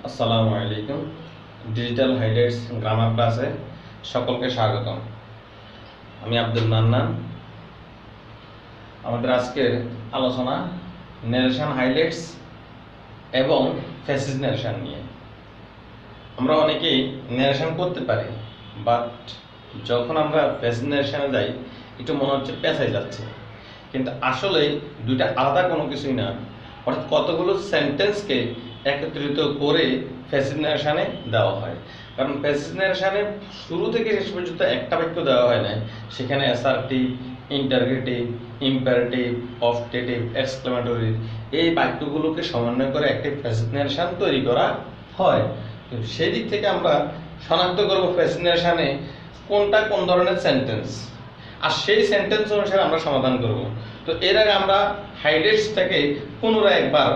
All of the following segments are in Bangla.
আসসালামু আলাইকুম। ডিজিটাল হাইলাইটস গ্রামার ক্লাসে সকলকে স্বাগতম। আমি আব্দুল মান্নান। আমাদের আজকের আলোচনা ন্যারেশন হাইলাইটস এবং ফেসিস ন্যারেশন নিয়ে। আমরা অনেকেই ন্যারেশন করতে পারি, বাট যখন আমরা ফেসিস ন্যারেশনে যাই একটু মনে হচ্ছে পেঁচাই যাচ্ছে, কিন্তু আসলে দুইটা আলাদা কোনো কিছুই না। অর্থাৎ কতগুলো সেন্টেন্সকে একত্রিত করে ফেসিস ন্যারেশনে দেওয়া হয়। কারণ ফেসিস ন্যারেশনে শুরু থেকে শেষ পর্যন্ত একটা বাক্য দেওয়া হয় না, সেখানে assertive, interrogative, imperative, objective, exclamatory এই বাক্যগুলোকে সমন্বয় করে একটি ফেসিস ন্যারেশন তৈরি করা হয়। তো সেই দিক থেকে আমরা শনাক্ত করব ফেসিস ন্যারেশনে কোনটা কোন ধরনের সেন্টেন্স, আর সেই সেন্টেন্স অনুসারে আমরা সমাধান করব। তো এর আগে আমরা হাইলাইটসটাকে পুনরায় একবার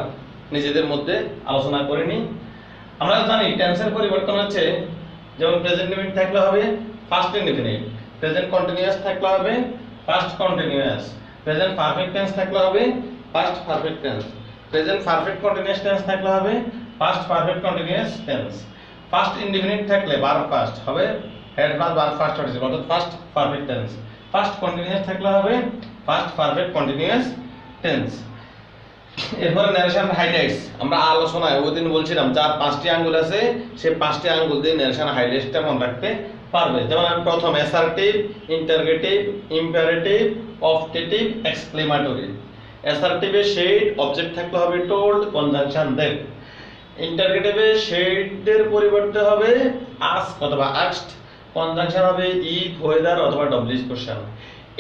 নিজেদের মধ্যে আলোচনা করে নিই। আমরা জানি টেন্সের পরিবর্তন হচ্ছে, যেমন প্রেজেন্ট ইনডিফিনিট থাকলে হবে ফার্স্ট ইনডিফিনিট, প্রেজেন্ট কন্টিনিউয়াস থাকলে হবে first continuous, present perfect tense থাকলে হবে past perfect tense, present perfect continuous tense থাকলে হবে past perfect continuous tense, first indefinite থাকলে ভার্ব ফার্স্ট হবে had plus verb first participle অর্থাৎ first perfect tense, first continuous থাকলে হবে ফার্স্ট পারফেক্ট কন্টিনিউয়াস টেন্স। এরপরে ন্যারেশন হাইলাইটস আমরা আলোচনায় ওই দিন বলছিলাম যার 5টি আঙ্গুল আছে সে 5টি আঙ্গুল দিয়ে ন্যারেশন হাইলাইটসটা মনে রাখতে পারবে। যেমন আমি প্রথম assertive, interrogative, imperative, objective, exclamatory. অ্যাসার্টিভে শেড অবজেক্ট থাকলে হবে টোল্ড, কনজাংশন দ্যাট। ইন্টারগেটিভে শেডের পরিবর্তে হবে আস্ক অথবা আস্কড, কনজাংশন হবে ইফ, ওয়েদার অথবা ডব্লিউএইচ কোশ্চেন।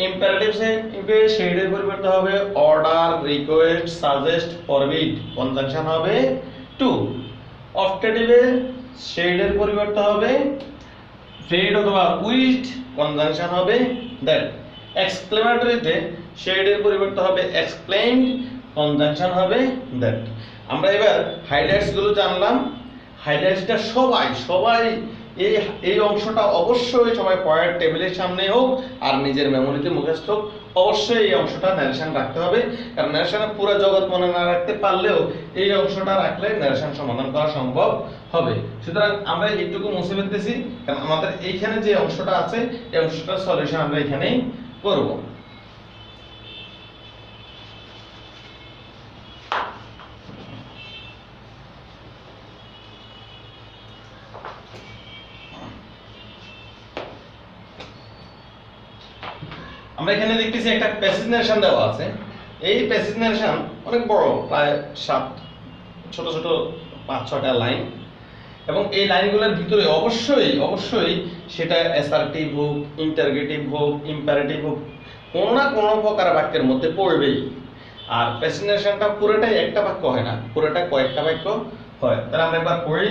ইম্পারেটিভে শেডের পরিবর্তে হবে order, request, suggest, forbid, conjunction হবে টু। অবজেক্টিভে শেডের পরিবর্তে হবে ফেড অথবা উইথ, কনজাংশন হবে দ্যাট। এক্সক্লেমেটরিতে শেডের পরিবর্তে হবে এক্সপ্লেইনড, কনজাংশন হবে দ্যাট। আমরা এবার হাইলাইটস গুলো জানলাম। হাইলাইটসটা সবাই এই অংশটা অবশ্যই সবাই পয়েন্ট টেবিলের সামনে হোক আর নিজের মেমোরিতে মুখস্থ হোক, অবশ্যই এই অংশটা ন্যারেশন রাখতে হবে। কারণ ন্যারেশনের পুরো জগৎ মনে না রাখতে পারলেও এই অংশটা রাখলে ন্যারেশন সমাধান করা সম্ভব হবে। সুতরাং আমরা এইটুকু মুছে ফেলতেছি, কারণ আমাদের এইখানে যে অংশটা আছে এই অংশটার সলিউশন আমরা এখানেই করব। আমরা এখানে দেখতেছি একটা প্যাসেজ ন্যারেশন দেওয়া আছে। এই প্যাসেজ ন্যারেশন অনেক বড়, প্রায় 7 ছোট 5-6টা লাইন, এবং এই লাইনগুলোর ভিতরে অবশ্যই সেটা অ্যাসার্টিভ হোক, ইন্টারগেটিভ হোক, ইম্পারেটিভ হোক, কোনো না কোনো প্রকার বাক্যের মধ্যে পড়বেই। আর প্যাসেজ ন্যারেশনটা পুরোটাই একটা বাক্য হয় না, পুরোটা কয়েকটা বাক্য হয়। তাহলে আমরা একবার পড়ি।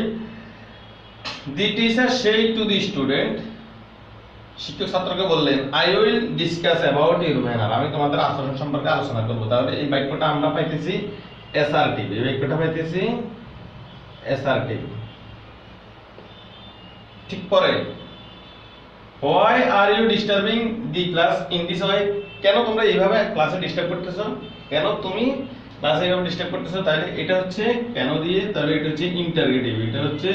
The teacher said to the student, শিক্ষক ছাত্রকে বললেন, I will discuss about your manner, আমি তোমাদের আচরণ সম্পর্কে আলোচনা করব। তাহলে এই বাক্যটা আমরা পাইতেছি অ্যাসার্টিভ, এই বাক্যটা পাইতেছি অ্যাসার্টিভ। ঠিক পরে, why are you disturbing the class in this way, কেন তোমরা এইভাবে ক্লাসে ডিস্টার্ব করতেছো, কেন তুমি ক্লাসে এইভাবে ডিস্টার্ব করতেছো। তাহলে এটা হচ্ছে কেন দিয়ে, তাহলে এটা হচ্ছে ইন্টারগেটিভ, এটা হচ্ছে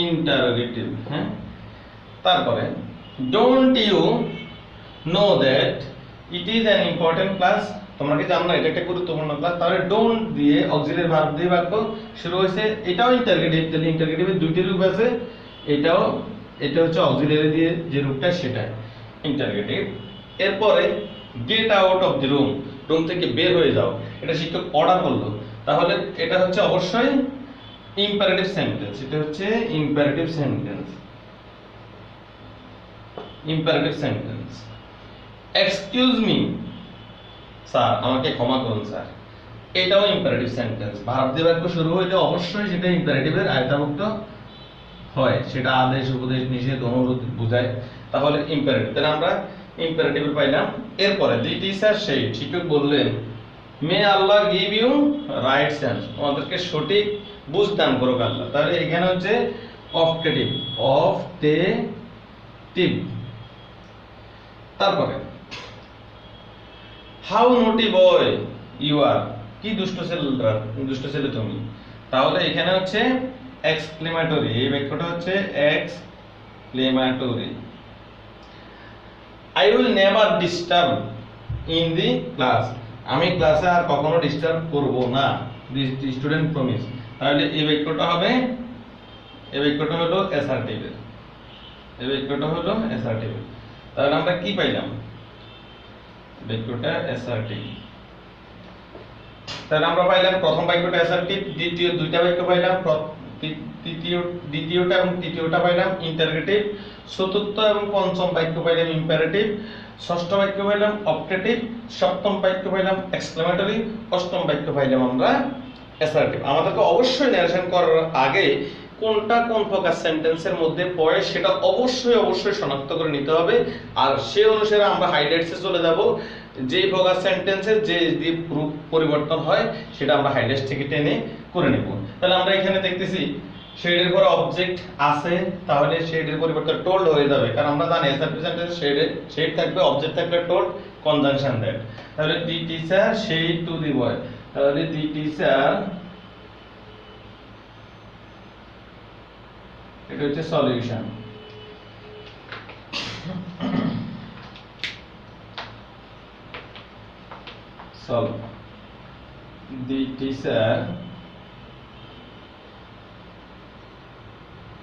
ইন্টারগেটিভ। হ্যাঁ, তারপরে don't you know that it is an important class, তোমরা কি জানো না এটা একটা গুরুত্বপূর্ণ ক্লাস। তাহলে ডোন্ট দিয়ে অক্সিলারি ভার্ব দিয়ে বাক্য শুরু হয়েছে, এটাও ইন্টারগেটিভ। তাহলে ইন্টারগেটিভের দুইটি রূপ আছে, এটা হচ্ছে অক্সিলারি দিয়ে যে রূপটা সেটা ইন্টারগেটিভ। এরপরে get out of the room, room থেকে বের হয়ে যাও, এটা শিক্ষক অর্ডার করলো। তাহলে এটা হচ্ছে অবশ্যই ইম্পারেটিভ সেন্টেন্স, এটা হচ্ছে imperative sentence, imperative sentence. Excuse me sir, আমাকে ক্ষমা করুন স্যার, এটাও ইম্পারেটিভ সেন্টেন্স। ভার্ব দিয়ে বাক্য শুরু হইলে অবশ্যই সেটা ইম্পারেটিভের আয়তাভুক্ত হয়, সেটা আদেশ, উপদেশ, নিষেধ, অনুরোধ বোঝায়। তাহলে ইম্পারেটিভ, তাহলে আমরা ইম্পারেটিভ পাইলাম। এরপরে দি টিচার সেড, শিক্ষক বললেন, মে আল্লাহ গিভ ইউ রাইট সেন্স, তোমাদেরকে সঠিক বুঝ দান করুক আল্লাহ। তাহলে এখানে হচ্ছে অবজেক্টিভ, অবজেক্টিভ। তারপরে হাউ নোটি বয় ইউ আর, কি দুষ্ট ছেলে তুমি। তাহলে এখানে হচ্ছে এক্সক্লেমেটরি, এই বাক্যটা হচ্ছে exclamatory. I will never disturb in the class, আমি ক্লাসে আর কখনো ডিস্টার্ব করব না, দি স্টুডেন্ট প্রমিস। তাহলে এই বাক্যটা হবে, এই বাক্যটা হলো অ্যাসার্টিভ, এই বাক্যটা হলো অ্যাসার্টিভ। তাহলে আমরা কি পাইলাম, বাক্যটা অ্যাসার্টিভ। তাহলে আমরা পাইলাম প্রথম বাক্যটা অ্যাসার্টিভ, দ্বিতীয় দুইটা বাক্য পাইলাম, দ্বিতীয়টা এবং তৃতীয়টা পাইলাম ইন্টারগেটিভ, চতুর্থ এবং পঞ্চম বাক্য পাইলাম ইম্পারেটিভ, ষষ্ঠ বাক্য পাইলাম অপটেটিভ, সপ্তম বাক্য পাইলাম এক্সক্লেমেটরি, অষ্টম বাক্য পাইলাম আমরা অ্যাসার্টিভ। আমাদেরকে অবশ্যই ন্যারেশন করার আগে কোনটা কোন প্রকার সেন্টেন্সের মধ্যে পড়ে সেটা অবশ্যই শনাক্ত করে নিতে হবে। আর সেই অনুসারে আমরা হাইলাইটসে চলে যাব, যে প্রকার সেন্টেন্সের যে পরিবর্তন হয় সেটা আমরা হাইলাইটস থেকে টেনে করে নেব। তাহলে আমরা এখানে দেখতেছি শেডের পরে অবজেক্ট আছে, তাহলে শেডের পরিবর্তে টোল্ড হয়ে যাবে, কারণ আমরা জানি অ্যাসার্টিভ সেন্টেন্স শেড থাকবে, অবজেক্ট থাকবে টোল্ড, কনজাংশন দ্যাট। তাহলে the teacher said to the boy, তাহলে দি টিচার, এটা হচ্ছে solution. Solve, the teacher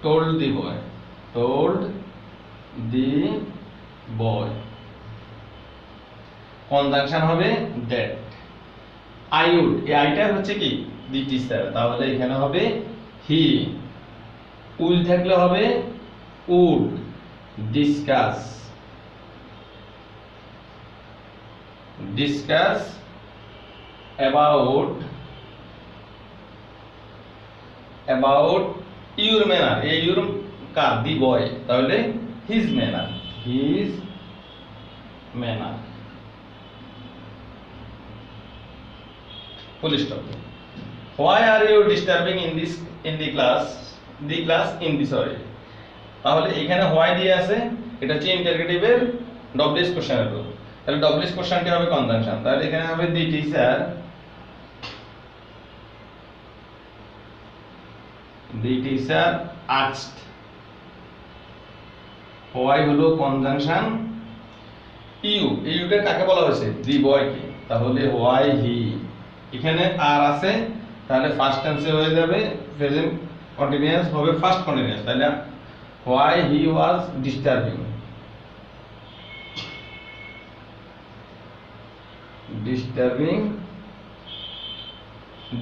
told the boy, told the boy, conjunction হবে that, I would, এই আইটা হচ্ছে কি the teacher, তাহলে এখানে হবে he, will থাকলে হবে would, discuss, discuss about your manner, এই your কার, দি বয়, তাহলে his manner, his manner, full stop. why are you disturbing in the class sorry, তাহলে এখানে why দিয়ে আছে, এটা হচ্ছে ইন্টারগেটিভের ডব্লিউএস কোশ্চেনের রূপ, তাহলে ডব্লিউএস কোশ্চেনটি হবে কনজাংশন। তাহলে এখানে হবে the teacher, the teacher asked, why হলো কনজাংশন, ইউটা কাকে বলা হয়েছে, দি বয় কে, তাহলে why he, এখানে আর আছে, তাহলে ফার্স্ট টেন্সে হয়ে যাবে, প্রেজেন্ট কন্টিনিউয়াস হবে ফার্স্ট কন্টিনিউয়াস, তাহলে why he was disturbing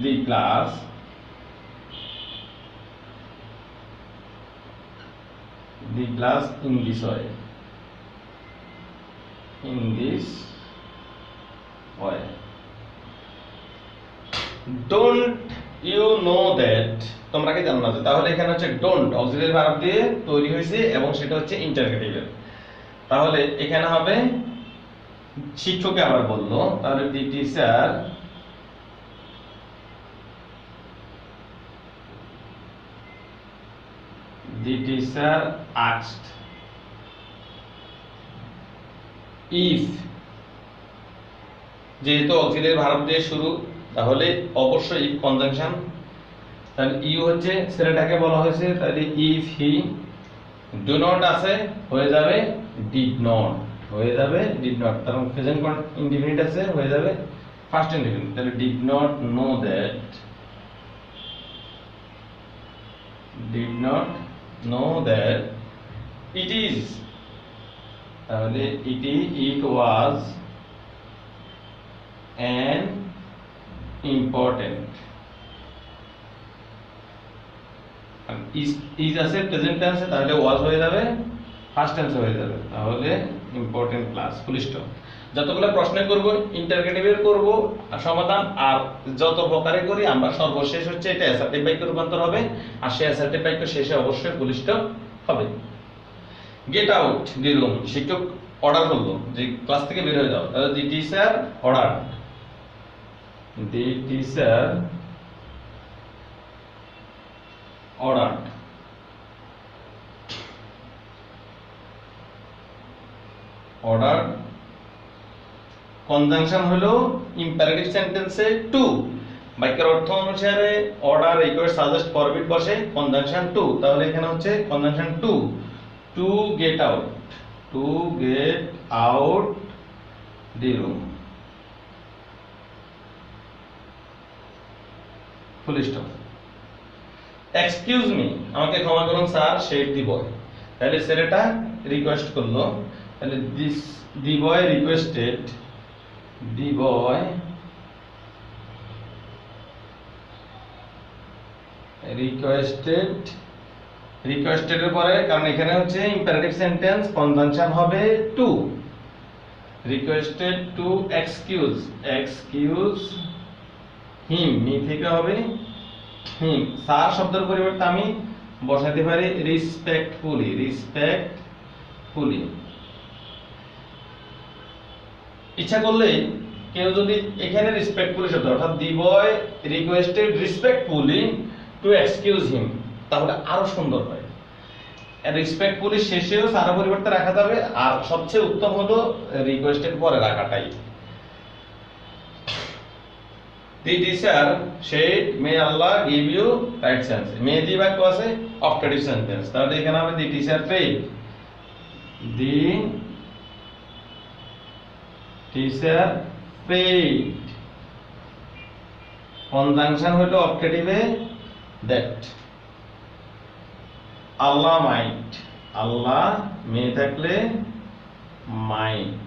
the class in this way, don't you know that, তোমরা কি জানো না, তাহলে এখানে হচ্ছে ডোন্ট অক্সিলারি ভার্ব দিয়ে তৈরি হয়েছে এবং সেটা হচ্ছে ইন্টারগেটিভের, তাহলে এখানে হবে শিক্ষককে আবার বললো, তাহলে দি টিচার asked if, যেহেতু অক্সিলারি ভার্ব দিয়ে শুরু তাহলে অবশ্যই ইফ কনজাংশন, তাহলে ইউ হচ্ছে ছেলেটাকে বলা হয়েছে, তাহলে ইফ হি, ডু নট আছে হয়ে যাবে ডিড নট, হয়ে যাবে ডিড নট, কারণ প্রেজেন্ট ইনডিফিনিট আছে হয়ে যাবে ফার্স্ট ইনডিফিনিট, তাহলে did not know that, it is, তাহলে it was an important, is আছে প্রেজেন্ট টেন্সে, তাহলে was হয়ে যাবে ফার্স্ট টেন্সে হয়ে যাবে, তাহলে ইম্পর্টেন্ট ক্লাস, ফুল স্টপ। যতগুলো প্রশ্ন করব ইন্টারগেটিভের করব সমাধান, আর যত প্রকারে করি আমরা সর্বশেষ হচ্ছে এটা অ্যাসার্টিভ বাক্যে রূপান্তর হবে, আর সেই অ্যাসার্টিভ বাক্য শেষে অবশ্যই ফুল স্টপ হবে। গেট আউট দি রুম, শিক্ষক অর্ডার করলো যে ক্লাস থেকে বের হয়ে যাও, তাহলে দি টিচার অর্ডার, কনজাংশন হলো ইম্পারেটিভ সেন্টেন্সে টু, বাক্যের অর্থ অনুসারে অর্ডার, রিকোয়েস্ট, সাজেস্ট, ফরবিড বসে কনজাংশন টু। তাহলে এখানে হচ্ছে conjunction to, to get out, to get out the room, full stop. Excuse me, আমাকে ক্ষমা করুন স্যার, শেড দি বয়। তাহলে ছেলেটা রিকোয়েস্ট করলো, তাহলে this the boy requested, the boy requested, রিকোয়েস্টেডের পরে, কারণ এখানে হচ্ছে ইম্পারেটিভ সেন্টেন্স, কনজাংশন হবে to. Requested to excuse, excuse him, me থেকে হবে হিম। স্যার শব্দের পরিবর্তে আমি বসাতে পারি রিসপেক্টফুলি, রিসপেক্টফুলি। ইচ্ছা করলে কেউ যদি এখানে রিসপেক্টফুলি শব্দ, অর্থাৎ দি বয় রিকোয়েস্টেড রিসপেক্টফুলি টু এক্সকিউজ হিম, তাহলে আরো সুন্দর হয়। রিসপেক্টফুলি শেষেও স্যার পরিবর্তে রাখা যাবে, আর সবচেয়ে উত্তম হলো রিকোয়েস্টেড পরে রাখাটাই। The teacher said, may Allah give you right sense. May দি বাক্য আছে অফটেটিভ সেন্টেন্স, তাহলে এখানে হবে the teacher prayed, the teacher prayed, conjunction হলো অফটেটিভে that. আল্লাহ might, আল্লাহ মে থাকলে might,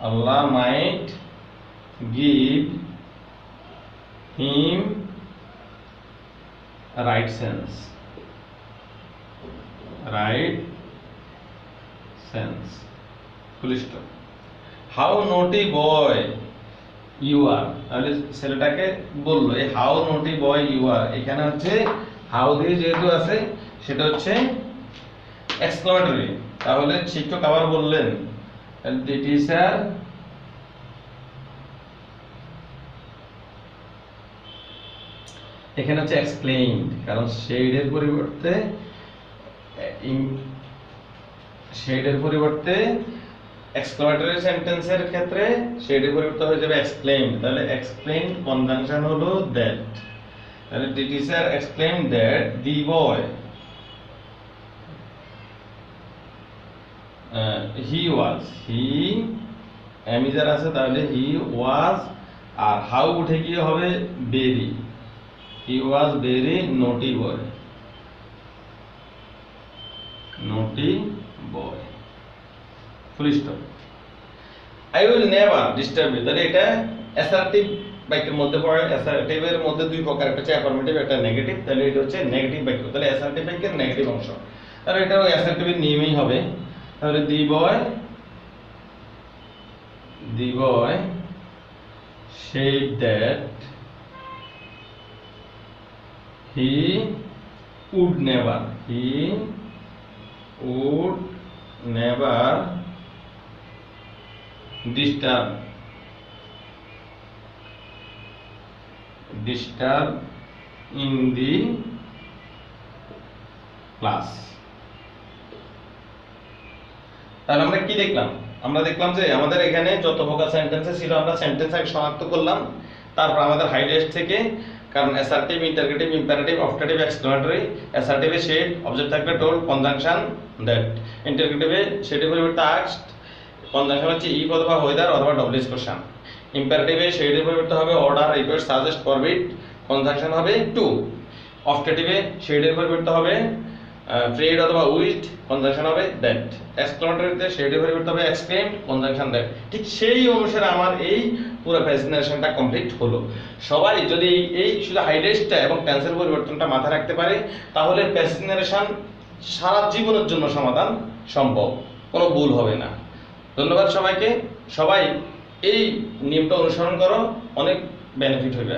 Allah might give him right sense, right sense, full stop. How naughty boy you are, তাহলে ছেলেটাকে বললো এই হাউ নটি বয় ইউ আর, এখানে হচ্ছে হাউ দিয়ে যেহেতু আছে সেটা হচ্ছে এক্সক্লামেটরি, তাহলে শিক্ষক আবার বললেন দি টিচার এখানে হচ্ছে এক্সপ্লেইনড, কারণ শেডের পরিবর্তে এক্সক্লামেটরি সেন্টেন্সের ক্ষেত্রে শেডের পরিবর্তে হয়ে যাবে এক্সপ্লেইনড। তাহলে এক্সপ্লেইনড কনজাংশন হলো দ্যাট, তাহলে the teacher explained that the boy he was, he a miser আছে তাহলে হি ওয়াজ, আর হাউ উঠে গিয়ে হবে বেরি, he was very naughty boy, naughty boy, full stop. I will never disturb you, তাহলে এটা অ্যাসার্টিভ বাক্যের মধ্যে পড়ে। অ্যাসার্টিভের মধ্যে দুই প্রকার, একটা হচ্ছে অ্যাফার্মেটিভ, একটা নেগেটিভ। তাহলে এটা হচ্ছে নেগেটিভ বাক্য, তাহলে অ্যাসার্টিভ বাক্যের নেগেটিভ অংশ, তাহলে এটাও অ্যাসার্টিভের নিয়মেই হবে। তাহলে দি বয় said that he would never disturb in the class। তাহলে আমরা কি দেখলাম? আমরা দেখলাম যে আমাদের এখানে যত প্রকার সেন্টেন্সে ছিল আমরা সেন্টেন্স আগে শনাক্ত করলাম, তারপর আমাদের হাইলাইট থেকে, কারণ assertive, interrogative, imperative, optative, exclamatory. অ্যাসার্টিভে শেড, অবজেক্ট থাকবে টোল্ড, কনজাংশন দ্যাট। ইন্টারগেটিভে শেডের পরিবর্তে আস্কড, কনজাংশন হচ্ছে ইফ অথবা ওয়েদার অথবা ডব্লিউএস কোশ্চেন। ইম্পারেটিভে শেডের পরিবর্তে হবে order, request, suggest, forbid, conjunction হবে টু। অফটেটিভে শেডের পরিবর্তে হবে প্রেড অথবা উইশড, কনজাংশন হবে দ্যাট। এক্সক্লামেটরিতে শেডের পরিবর্তে হবে এক্সক্লেইমড, কনজাংশন দ্যাট। ঠিক সেই অনুসারে আমার এই পুরো প্রেজেন্টেশনটা কমপ্লিট হলো। সবাই যদি এই শুধু হাইলাইটসটা এবং টেন্সের পরিবর্তনটা মাথায় রাখতে পারে, তাহলে প্রেজেন্টেশন সারা জীবনের জন্য সমাধান সম্ভব, কোনো ভুল হবে না। ধন্যবাদ সবাইকে। সবাই এই নিয়মটা অনুসরণ করো, অনেক বেনিফিট হবে।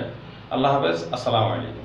আল্লাহ হাফেজ, আসসালামু আলাইকুম।